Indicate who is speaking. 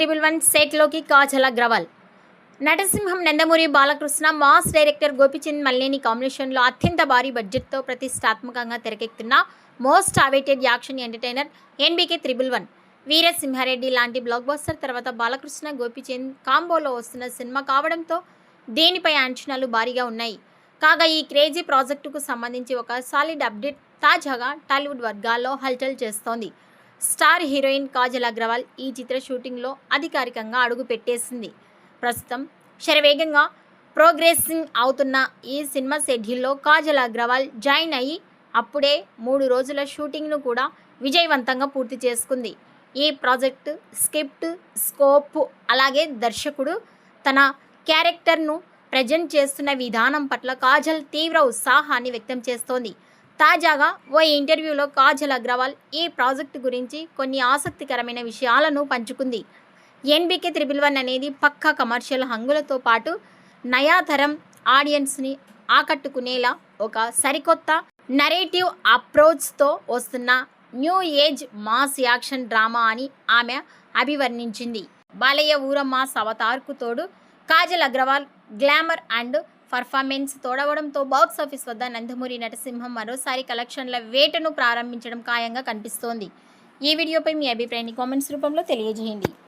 Speaker 1: త్రిబుల్1 సెట్లోకి కాజల్ అగ్రవాల్. నటసింహం Nandamuri Balakrishna, mass director Gopichand Malineni కాంబినేషన్లో అత్యంత భారీ బడ్జెట్తో ప్రతిష్టాత్మకంగా తెరకెక్కుతున్న most awaited action entertainer NBK త్రిబుల్1. వీరసింహారెడ్డి లాంటి బ్లాక్ బస్టర్ తర్వాత బాలకృష్ణ, గోపీచంద్ కాంబోలో వస్తున్న సినిమా కావడంతో దీనిపై అంచనాలు భారీగా ఉన్నాయి. కాగా ఈ క్రేజీ ప్రాజెక్టుకు సంబంధించి ఒక సాలిడ్ అప్డేట్ తాజాగా టాలీవుడ్ వర్గాల్లో హల్చల్ చేస్తోంది. స్టార్ హీరోయిన్ కాజల్ అగ్రవాల్ ఈ చిత్ర షూటింగ్లో అధికారికంగా అడుగు పెట్టేసింది. ప్రస్తుతం శరవేగంగా ప్రోగ్రెసింగ్ అవుతున్న ఈ సినిమా షెడ్యూల్లో కాజల్ అగ్రవాల్ జాయిన్ అయ్యి అప్పుడే 3 రోజుల షూటింగ్ను కూడా విజయవంతంగా పూర్తి చేసుకుంది. ఈ ప్రాజెక్ట్ స్క్రిప్ట్, స్కోప్ అలాగే దర్శకుడు తన క్యారెక్టర్ను ప్రజెంట్ చేస్తున్న విధానం పట్ల కాజల్ తీవ్ర ఉత్సాహాన్ని వ్యక్తం చేస్తోంది. తాజాగా ఓ ఇంటర్వ్యూలో కాజల్ అగ్రవాల్ ఈ ప్రాజెక్టు గురించి కొన్ని ఆసక్తికరమైన విషయాలను పంచుకుంది. ఎన్బీకే త్రిబుల్1 అనేది పక్కా కమర్షియల్ హంగులతో పాటు నయాతరం ఆడియన్స్ని ఆకట్టుకునేలా ఒక సరికొత్త నరేటివ్ అప్రోచ్తో వస్తున్న new age mass action drama అని ఆమె అభివర్ణించింది. బాలయ్య ఊర మాస్ అవతార్కు తోడు Kajal Agarwal glamour and performance తోడవడంతో బాక్సాఫీస్ వద్ద నందమూరి నటసింహం మరోసారి కలెక్షన్ల వేటను ప్రారంభించడం ఖాయంగా కనిపిస్తోంది. ఈ వీడియోపై మీ అభిప్రాయాన్ని కామెంట్స్ రూపంలో తెలియజేయండి.